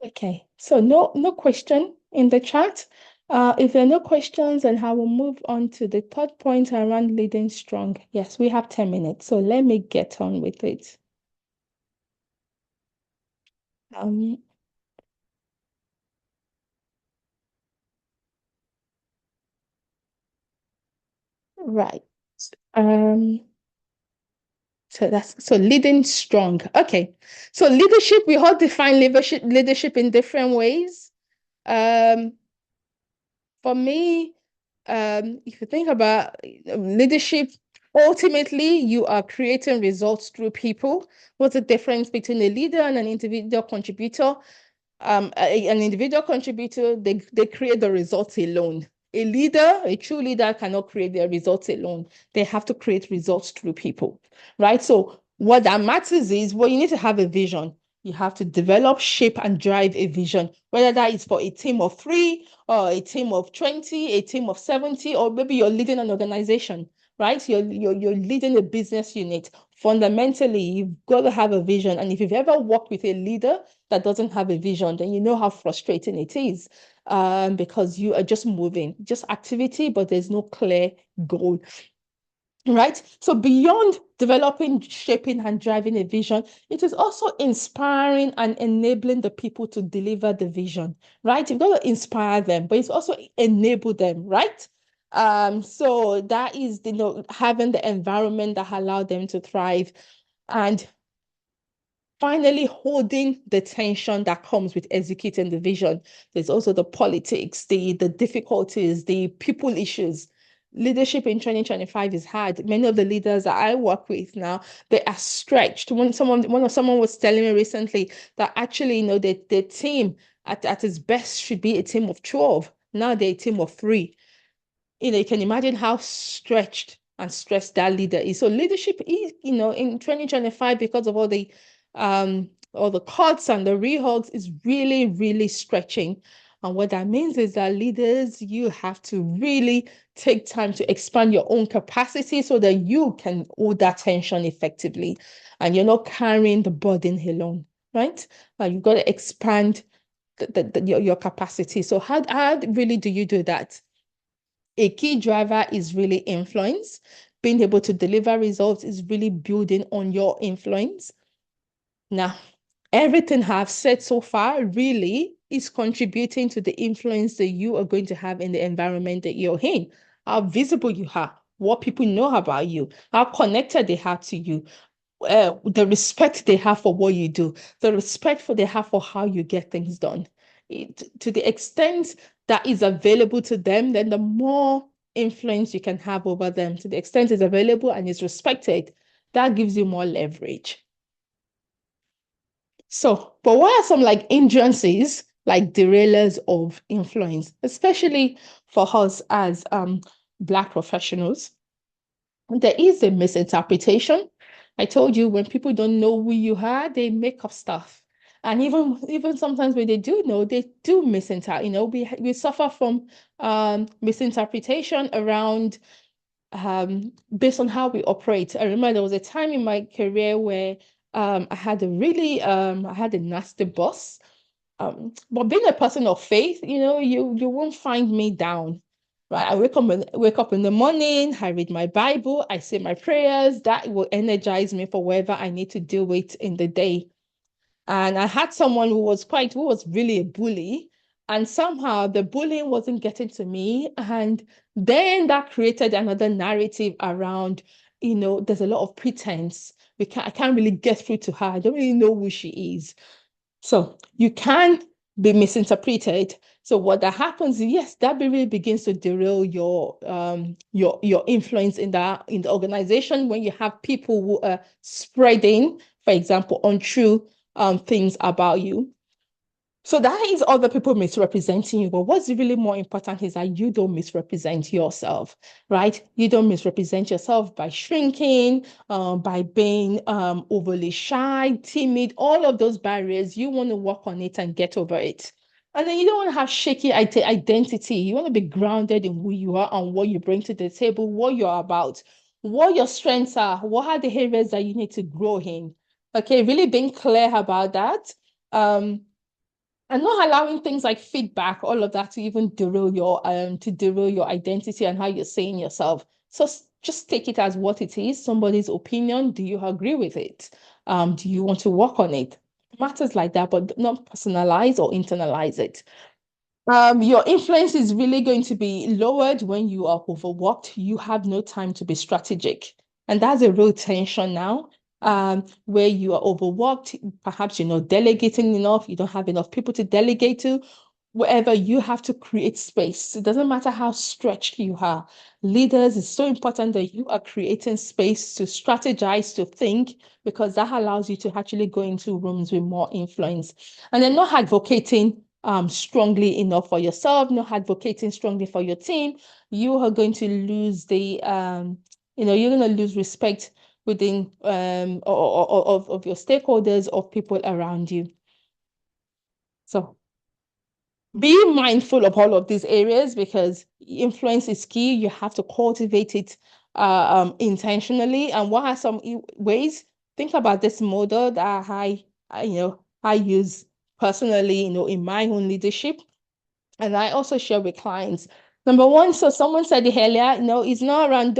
Okay, so no question in the chat. If there are no questions, then I will move on to the third point around leading strong. Yes, we have 10 minutes, so let me get on with it. Right. So leading strong. Okay. So leadership, we all define leadership in different ways. For me, if you think about leadership, ultimately you are creating results through people. What's the difference between a leader and an individual contributor? An individual contributor, they create the results alone. A true leader cannot create their results alone. They have to create results through people, right? So what that matters is, well, you need to have a vision. You have to develop, shape, and drive a vision, whether that is for a team of 3 or a team of 20, a team of 70, or maybe you're leading an organization, right? You're leading a business unit. Fundamentally, you've got to have a vision. And if you've ever worked with a leader that doesn't have a vision, then you know how frustrating it is, because you are just moving, just activity, but there's no clear goal. Right? So beyond developing, shaping, and driving a vision, it is also inspiring and enabling the people to deliver the vision, right? You've got to inspire them, but it's also enable them, right? So that is, having the environment that allow them to thrive. And finally, holding the tension that comes with executing the vision. There's also the politics, the difficulties, the people issues. Leadership in 2025 is hard. Many of the leaders that I work with now, they are stretched. Someone was telling me recently that actually, the team at its best should be a team of 12. Now they're a team of 3. You can imagine how stretched and stressed that leader is. So leadership is, in 2025, because of all the cuts and the rehugs, is really, really stretching. And what that means is that leaders, you have to really take time to expand your own capacity so that you can hold that tension effectively and you're not carrying the burden alone, right? You've got to expand your capacity. So how really do you do that? A key driver is really influence. Being able to deliver results is really building on your influence. Now, everything I've said so far really is contributing to the influence that you are going to have in the environment that you're in. How visible you are, what people know about you, how connected they are to you, the respect they have for what you do, the respect for they have for how you get things done. To the extent that is available to them, then the more influence you can have over them. To the extent it's available and is respected, that gives you more leverage. So, but what are some like hindrances, like derailers of influence, especially for us as Black professionals? There is a misinterpretation. I told you when people don't know who you are, they make up stuff. And even sometimes when they do know, they do misinterpret. We suffer from misinterpretation around based on how we operate. I remember there was a time in my career where I had a nasty boss. But being a person of faith, you won't find me down. Right. I wake up in the morning, I read my Bible, I say my prayers, that will energize me for whatever I need to deal with in the day. And I had someone who was really a bully. And somehow the bullying wasn't getting to me. And then that created another narrative around, there's a lot of pretense. I can't really get through to her. I don't really know who she is. So you can be misinterpreted. So what that happens, yes, that really begins to derail your influence in the organization when you have people who are spreading, for example, untrue things about you. So that is other people misrepresenting you. But what's really more important is that you don't misrepresent yourself, right? You don't misrepresent yourself by shrinking, by being overly shy, timid, all of those barriers. You want to work on it and get over it. And then you don't want to have shaky identity. You want to be grounded in who you are and what you bring to the table, what you're about, what your strengths are, what are the areas that you need to grow in. Okay, really being clear about that. And not allowing things like feedback, all of that to even derail your identity and how you're saying yourself. So just take it as what it is, somebody's opinion. Do you agree with it? Do you want to work on it? Matters like that, but not personalize or internalize it. Your influence is really going to be lowered when you are overworked. You have no time to be strategic. And that's a real tension now, where you are overworked. Perhaps you're not delegating enough. You don't have enough people to delegate to. Wherever you have to create space. It doesn't matter how stretched you are. Leaders, it's so important that you are creating space to strategize, to think, because that allows you to actually go into rooms with more influence. And then not advocating strongly enough for yourself, not advocating strongly for your team, you are going to lose you're going to lose respect within of your stakeholders, of people around you. So be mindful of all of these areas because influence is key. You have to cultivate it intentionally. And what are some ways? Think about this model that I use personally, in my own leadership, and I also share with clients. Number one, so someone said it earlier, it's not around.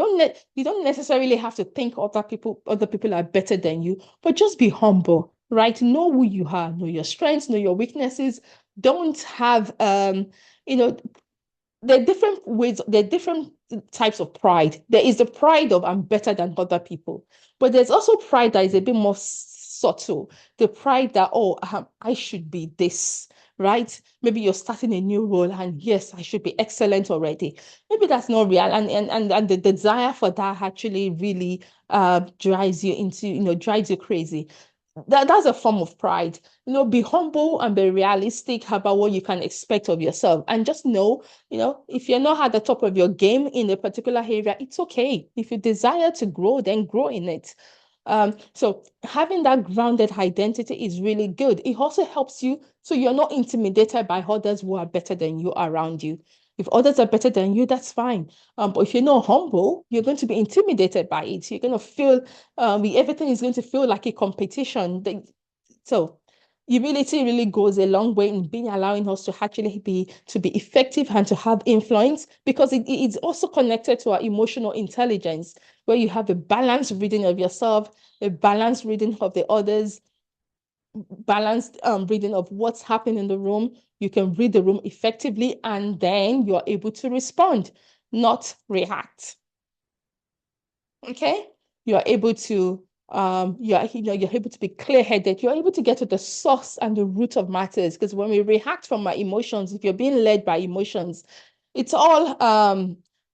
You don't necessarily have to think other people are better than you, but just be humble, right? Know who you are, know your strengths, know your weaknesses. Don't have there are different ways, there are different types of pride. There is the pride of I'm better than other people, but there's also pride that is a bit more subtle. The pride that, I should be this, right? Maybe you're starting a new role and yes, I should be excellent already. Maybe that's not real. And the desire for that actually really drives you crazy. That's a form of pride. Be humble and be realistic about what you can expect of yourself. And just know, if you're not at the top of your game in a particular area, it's okay. If you desire to grow, then grow in it. So having that grounded identity is really good. It also helps you so you're not intimidated by others who are better than you around you. If others are better than you, that's fine. But if you're not humble, you're going to be intimidated by it. You're going to feel everything is going to feel like a competition. So humility really goes a long way in being allowing us to actually be effective and to have influence because it's also connected to our emotional intelligence, where you have a balanced reading of yourself, a balanced reading of the others, balanced reading of what's happening in the room. You can read the room effectively, and then you're able to respond, not react. Okay, you're able to you're able to be clear-headed. You're able to get to the source and the root of matters, because when we react from our emotions, if you're being led by emotions, it's all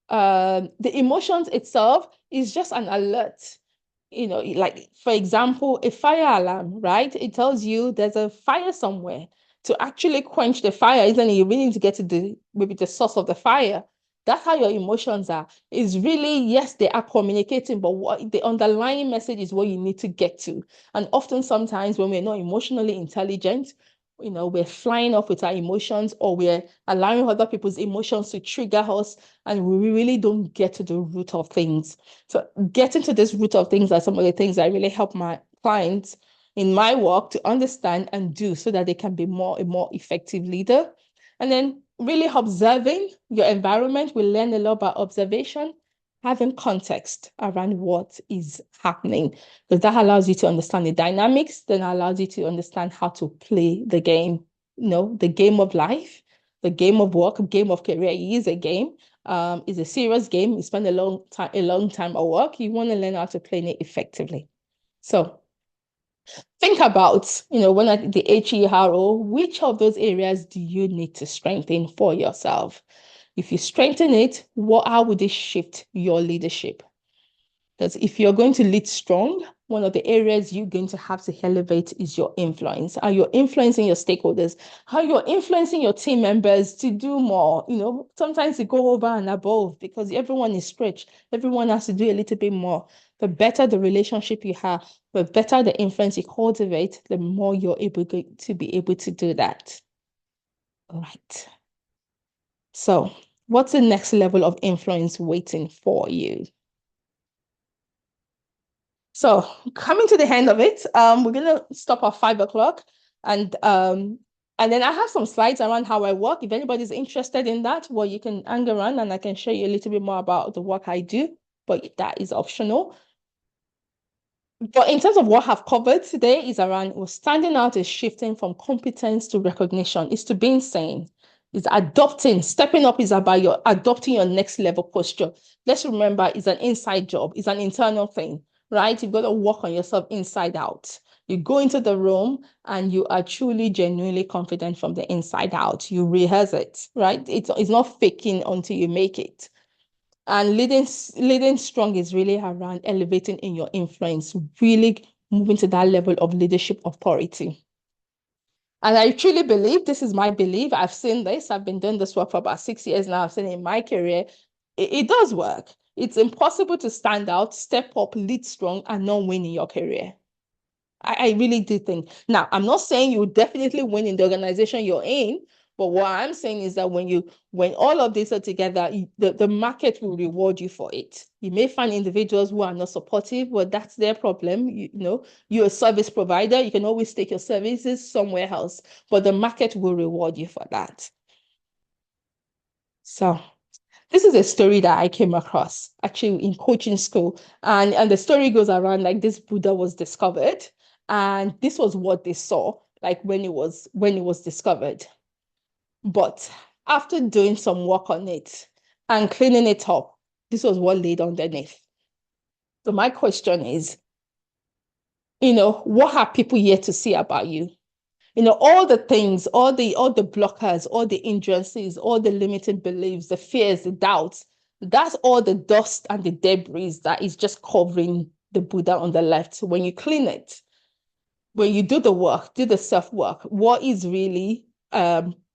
the emotions itself is just an alert. Like for example, a fire alarm, right? It tells you there's a fire somewhere. To actually quench the fire, isn't it? You really need to get to maybe the source of the fire. That's how your emotions are. Is really, yes, they are communicating, but what the underlying message is what you need to get to. And often sometimes when we're not emotionally intelligent, we're flying off with our emotions, or we're allowing other people's emotions to trigger us, and we really don't get to the root of things. So getting to this root of things are some of the things that really help my clients in my work to understand and do, so that they can be a more effective leader. And then really observing your environment. We learn a lot about observation, having context around what is happening, because that allows you to understand the dynamics, then allows you to understand how to play the game, the game of life, the game of work, game of career. It is a game. It's a serious game. You spend a long time at work. You want to learn how to play it effectively. So think about, when at the HERO, which of those areas do you need to strengthen for yourself? If you strengthen it, how would it shift your leadership? Because if you're going to lead strong, one of the areas you're going to have to elevate is your influence. How you're influencing your stakeholders, how you're influencing your team members to do more. Sometimes you go over and above because everyone is stretched. Everyone has to do a little bit more. The better the relationship you have, the better the influence you cultivate, the more you're able to be able to do that. All right. So, what's the next level of influence waiting for you? So coming to the end of it, we're gonna stop at 5 o'clock, and then I have some slides around how I work. If anybody's interested in that, well, you can hang around and I can show you a little bit more about the work I do, but that is optional. But in terms of what I've covered today is around standing out is shifting from competence to recognition, is to being seen, is adopting, stepping up is about your adopting your next level posture. Let's remember it's an inside job, it's an internal thing, right? You've got to work on yourself inside out. You go into the room and you are truly, genuinely confident from the inside out. You rehearse it, right? It's not faking until you make it. And leading strong is really around elevating in your influence, really moving to that level of leadership authority. And I truly believe, this is my belief, I've seen this, I've been doing this work for about 6 years now, I've seen it in my career, it does work. It's impossible to stand out, step up, lead strong, and not win in your career. I really do think. Now, I'm not saying you definitely win in the organization you're in, but what I'm saying is that when all of these are together, the market will reward you for it. You may find individuals who are not supportive, but that's their problem. You're a service provider. You can always take your services somewhere else, but the market will reward you for that. So this is a story that I came across actually in coaching school. And the story goes around like this Buddha was discovered. And this was what they saw, like when it was discovered. But after doing some work on it and cleaning it up, this was what laid underneath. So my question is, what are people yet to see about you? All the things, all the blockers, all the hindrances, all the limiting beliefs, the fears, the doubts, that's all the dust and the debris that is just covering the Buddha on the left. So when you clean it, when you do the work, do the self-work, what is really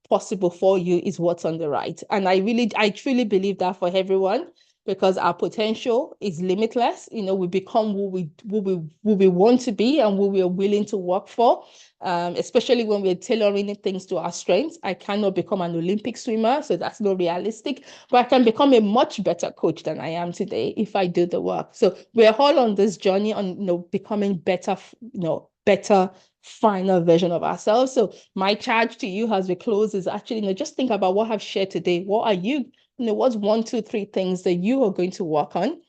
possible for you is what's on the right. And I truly believe that for everyone. because our potential is limitless. We become who we want to be and who we are willing to work for. Especially when we're tailoring things to our strengths. I cannot become an Olympic swimmer, so that's not realistic, but I can become a much better coach than I am today if I do the work. So we're all on this journey on, becoming better, better final version of ourselves. So my charge to you as we close is actually, just think about what I've shared today. What are you, what's 1, 2, 3 things that you are going to work on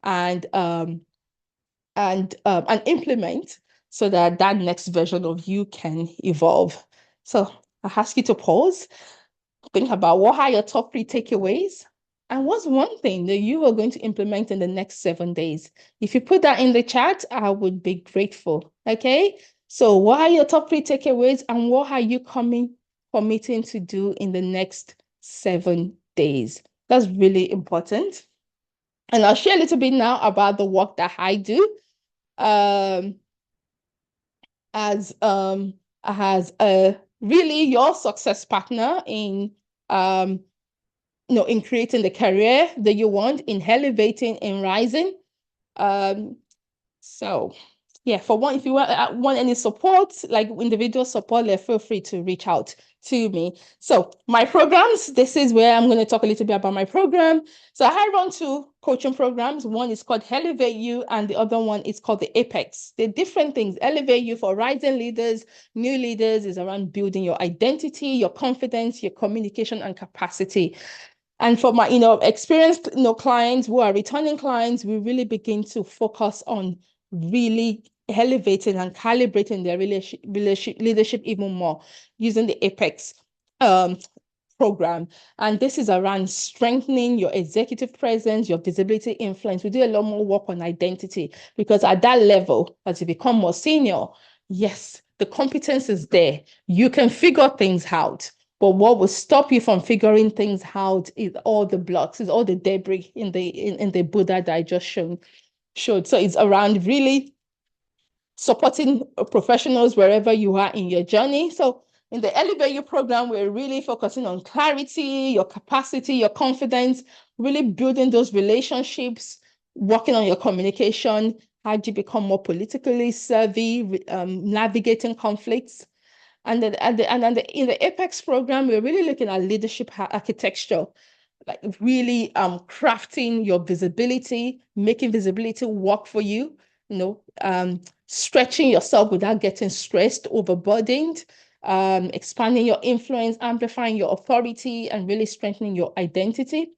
and implement so that that next version of you can evolve. So I ask you to pause, think about what are your top 3 takeaways and what's one thing that you are going to implement in the next 7 days. If you put that in the chat, I would be grateful. Okay. So what are your top 3 takeaways and what are you committing to do in the next 7 days? That's really important. And I'll share a little bit now about the work that I do as a really your success partner in in creating the career that you want, in elevating, in rising. So yeah, for one, if you want any support, like individual support, feel free to reach out to me. So my programs, this is where I'm going to talk a little bit about my program. So I run 2 coaching programs. One is called Elevate You and the other one is called the Apex. They're different things. Elevate You for rising leaders, new leaders is around building your identity, your confidence, your communication and capacity. And for my, experienced, clients who are returning clients, we really begin to focus on really elevating and calibrating their leadership even more using the Apex program. And this is around strengthening your executive presence, your visibility, influence. We do a lot more work on identity because at that level, as you become more senior, yes, the competence is there. You can figure things out. But what will stop you from figuring things out is all the blocks, is all the debris in the Buddha that I just showed. So it's around really supporting professionals wherever you are in your journey. So in the Elevate You program, we're really focusing on clarity, your capacity, your confidence, really building those relationships, working on your communication, how do you become more politically savvy, navigating conflicts. And then in the Apex program, we're really looking at leadership architecture, like really crafting your visibility, making visibility work for you, stretching yourself without getting stressed, overburdened, expanding your influence, amplifying your authority, and really strengthening your identity.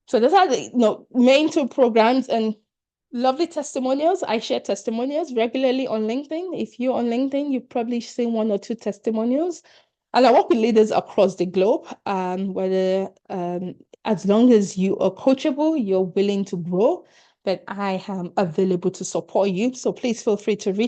So those are the main 2 programs, and lovely testimonials. I share testimonials regularly on LinkedIn. If you're on LinkedIn, you've probably seen 1 or 2 testimonials. And I work with leaders across the globe, whether as long as you are coachable, you're willing to grow, but I am available to support you. So please feel free to reach